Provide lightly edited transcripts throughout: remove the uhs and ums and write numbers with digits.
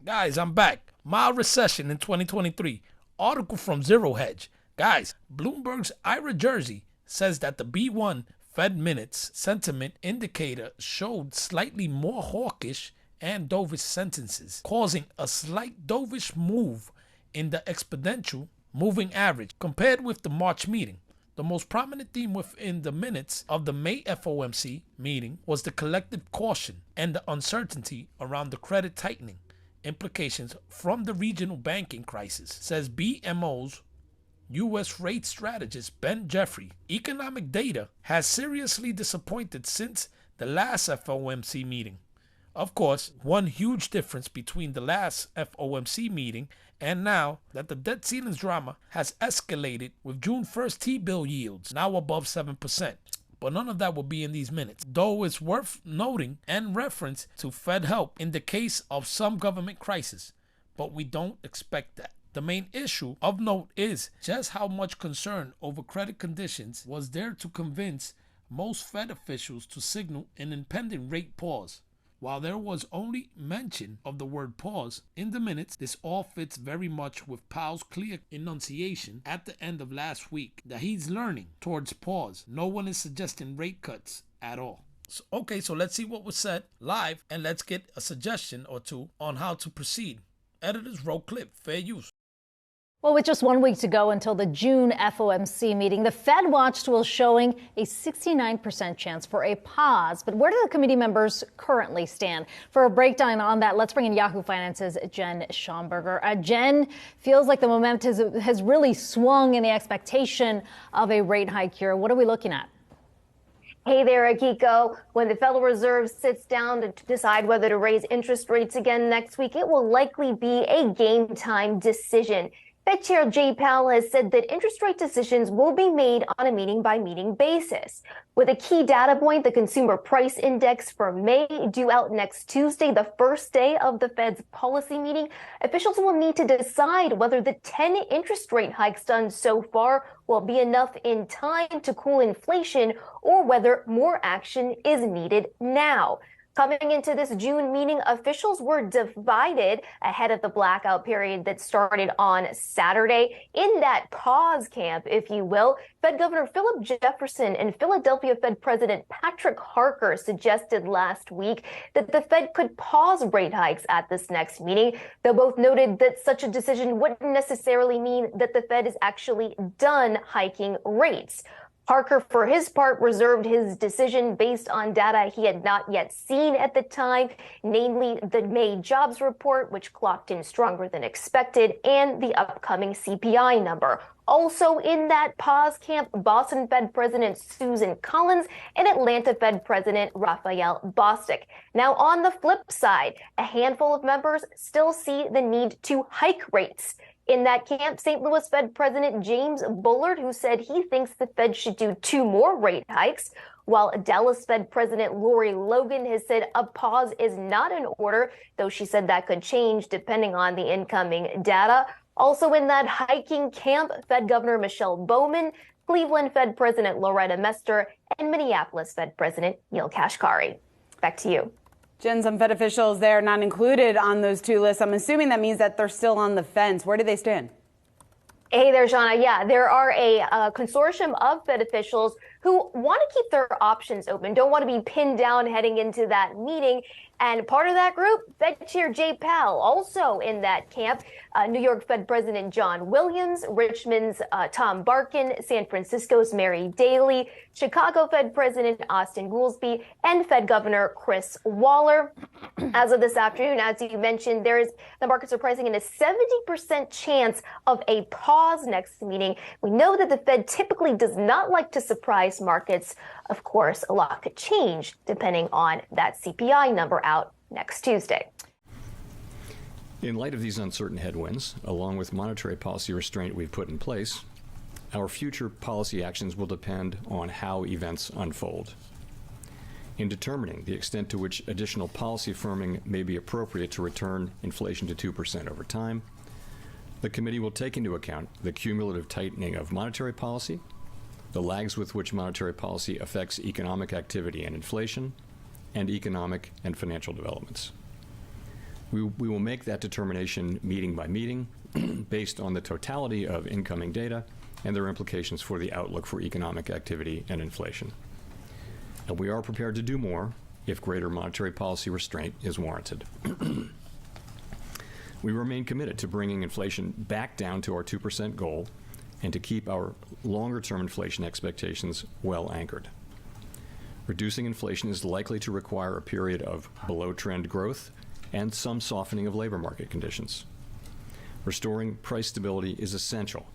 Guys, I'm back. Mild recession in 2023. Article from Zero Hedge. Guys, Bloomberg's Ira Jersey says that the B1 Fed minutes sentiment indicator showed slightly more hawkish and dovish sentences, causing a slight dovish move in the exponential moving average compared with the March meeting. The most prominent theme within the minutes of the May FOMC meeting was the collective caution and the uncertainty around the credit tightening implications from the regional banking crisis, says BMO's U.S. rate strategist Ben Jeffrey. Economic data has seriously disappointed since the last FOMC meeting. Of course, one huge difference between the last FOMC meeting and now that the debt ceilings drama has escalated with June 1st T-bill yields now above 7%. But none of that will be in these minutes, though it's worth noting and reference to Fed help in the case of some government crisis. But we don't expect that. The main issue of note is just how much concern over credit conditions was there to convince most Fed officials to signal an impending rate pause. While there was only mention of the word pause in the minutes, this all fits very much with Powell's clear enunciation at the end of last week that he's learning towards pause. No one is suggesting rate cuts at all. So let's see what was said live and let's get a suggestion or two on how to proceed. Editors roll clip, fair use. Well, with just 1 week to go until the June FOMC meeting, the Fed watch tool is showing a 69% chance for a pause. But where do the committee members currently stand? For a breakdown on that, let's bring in Yahoo Finance's Jen Schomburger. Jen, feels like the momentum has really swung in the expectation of a rate hike here. What are we looking at? Hey there, Akiko. When the Federal Reserve sits down to decide whether to raise interest rates again next week, it will likely be a game time decision. Fed Chair Jay Powell has said that interest rate decisions will be made on a meeting-by-meeting basis. With a key data point, the Consumer Price Index for May due out next Tuesday, the first day of the Fed's policy meeting, officials will need to decide whether the 10 interest rate hikes done so far will be enough in time to cool inflation or whether more action is needed now. Coming into this June meeting, officials were divided ahead of the blackout period that started on Saturday. In that pause camp, if you will, Fed Governor Philip Jefferson and Philadelphia Fed President Patrick Harker suggested last week that the Fed could pause rate hikes at this next meeting, though both noted that such a decision wouldn't necessarily mean that the Fed is actually done hiking rates. Harker, for his part, reserved his decision based on data he had not yet seen at the time, namely the May jobs report, which clocked in stronger than expected, and the upcoming CPI number. Also in that pause camp, Boston Fed President Susan Collins and Atlanta Fed President Raphael Bostic. Now, on the flip side, a handful of members still see the need to hike rates. In that camp, St. Louis Fed President James Bullard, who said he thinks the Fed should do 2 more rate hikes, while Dallas Fed President Lori Logan has said a pause is not in order, though she said that could change depending on the incoming data. Also in that hiking camp, Fed Governor Michelle Bowman, Cleveland Fed President Loretta Mester, and Minneapolis Fed President Neil Kashkari. Back to you. Jen, some Fed officials there not included on those 2 lists. I'm assuming that means that they're still on the fence. Where do they stand? Hey there, Shauna. Yeah, there are a consortium of Fed officials who want to keep their options open, don't want to be pinned down heading into that meeting. And part of that group, Fed Chair Jay Powell, also in that camp, New York Fed President John Williams, Richmond's Tom Barkin, San Francisco's Mary Daly, Chicago Fed President Austin Goolsbee, and Fed Governor Chris Waller. As of this afternoon, as you mentioned, the markets are pricing in a 70% chance of a pause next meeting. We know that the Fed typically does not like to surprise markets. Of course, a lot could change depending on that CPI number out next Tuesday. In light of these uncertain headwinds, along with monetary policy restraint we've put in place, our future policy actions will depend on how events unfold. In determining the extent to which additional policy firming may be appropriate to return inflation to 2% over time, the committee will take into account the cumulative tightening of monetary policy, the lags with which monetary policy affects economic activity and inflation, and economic and financial developments. We will make that determination meeting by meeting based on the totality of incoming data and their implications for the outlook for economic activity and inflation. And we are prepared to do more if greater monetary policy restraint is warranted. We remain committed to bringing inflation back down to our 2% goal and to keep our longer-term inflation expectations well anchored. Reducing inflation is likely to require a period of below-trend growth and some softening of labor market conditions. Restoring price stability is essential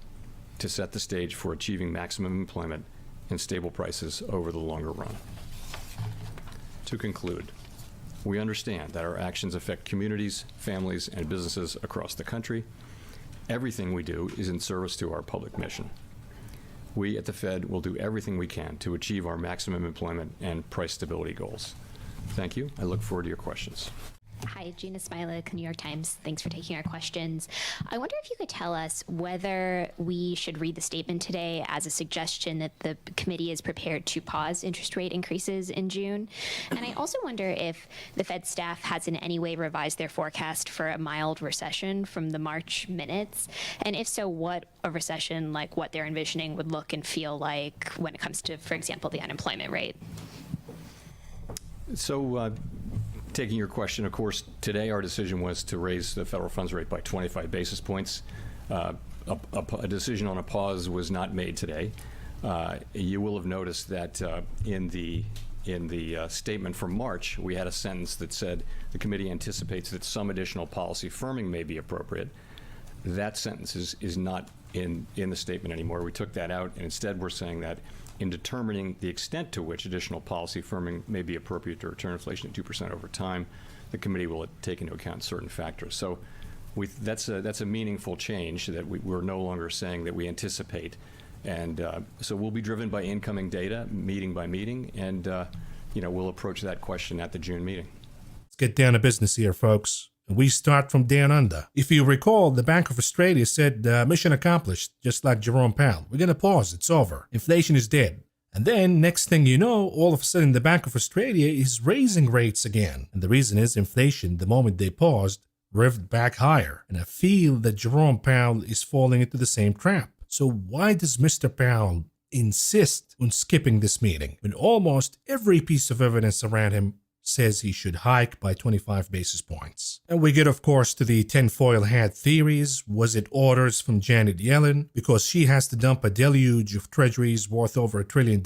to set the stage for achieving maximum employment and stable prices over the longer run. To conclude, we understand that our actions affect communities, families, and businesses across the country. Everything we do is in service to our public mission. We at the Fed will do everything we can to achieve our maximum employment and price stability goals. Thank you. I look forward to your questions. Hi, Gina Smilik, New York Times. Thanks for taking our questions. I wonder if you could tell us whether we should read the statement today as a suggestion that the committee is prepared to pause interest rate increases in June. And I also wonder if the Fed staff has in any way revised their forecast for a mild recession from the March minutes. And if so, what a recession like what they're envisioning would look and feel like when it comes to, for example, the unemployment rate. So, taking your question, of course, today our decision was to raise the federal funds rate by 25 basis points. A decision on a pause was not made today. You will have noticed that in the statement from March, we had a sentence that said the committee anticipates that some additional policy firming may be appropriate. That sentence is not in the statement anymore. We took that out, and instead we're saying that in determining the extent to which additional policy firming may be appropriate to return inflation to 2% over time, the committee will take into account certain factors. So that's a meaningful change that we're no longer saying that we anticipate. And so we'll be driven by incoming data, meeting by meeting, and we'll approach that question at the June meeting. Let's get down to business here, folks. We start from down under. If you recall, the Bank of Australia said mission accomplished, just like Jerome Powell. We're going to pause. It's over. Inflation is dead. And then, next thing you know, all of a sudden the Bank of Australia is raising rates again. And the reason is inflation, the moment they paused, revved back higher. And I feel that Jerome Powell is falling into the same trap. So why does Mr. Powell insist on skipping this meeting when almost every piece of evidence around him says he should hike by 25 basis points? And we get, of course, to the tinfoil hat theories. Was it orders from Janet Yellen because she has to dump a deluge of treasuries worth over $1 trillion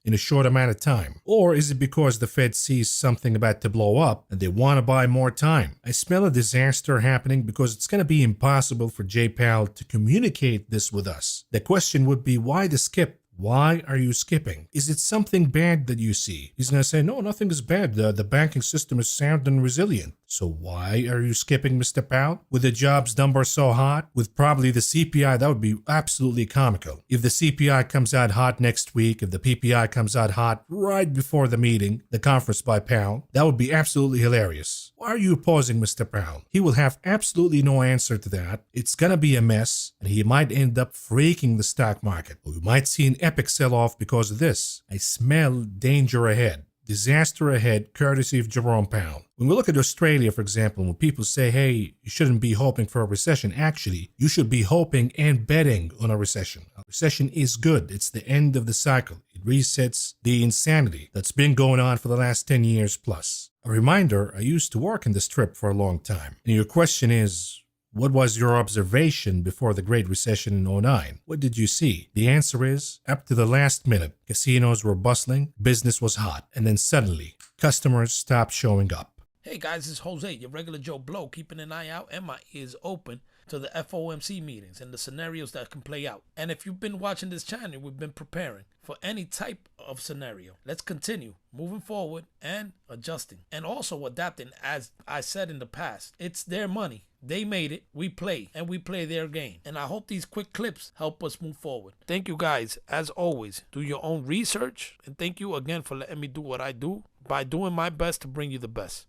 in a short amount of time? Or is it because the Fed sees something about to blow up and they want to buy more time? I smell a disaster happening because it's going to be impossible for Jay Powell to communicate this with us. The question would be, why the skip? Why are you skipping? Is it something bad that you see? He's going to say, no, nothing is bad. The banking system is sound and resilient. So why are you skipping, Mr. Powell? With the jobs number so hot, with probably the CPI, that would be absolutely comical. If the CPI comes out hot next week, if the PPI comes out hot right before the meeting, the conference by Powell, that would be absolutely hilarious. Why are you pausing, Mr. Powell? He will have absolutely no answer to that. It's going to be a mess, and he might end up freaking the stock market. We might see an epic sell-off because of this. I smell danger ahead. Disaster ahead, courtesy of Jerome Powell. When we look at Australia, for example, when people say, hey, you shouldn't be hoping for a recession, actually, you should be hoping and betting on a recession. A recession is good. It's the end of the cycle. It resets the insanity that's been going on for the last 10 years plus. A reminder, I used to work in the Strip for a long time. And your question is, what was your observation before the Great Recession in 2009? What did you see? The answer is, up to the last minute, casinos were bustling, business was hot, and then suddenly, customers stopped showing up. Hey guys, it's Jose, your regular Joe Blow, keeping an eye out and my ears open to the FOMC meetings and the scenarios that can play out. And if you've been watching this channel, we've been preparing for any type of scenario. Let's continue moving forward and adjusting and also adapting. As I said in the past, it's their money. They made it, we play, and we play their game. And I hope these quick clips help us move forward. Thank you guys, as always. Do your own research, and thank you again for letting me do what I do by doing my best to bring you the best.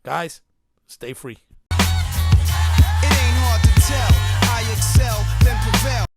Guys, stay free. It ain't hard to tell. I excel, then prevail.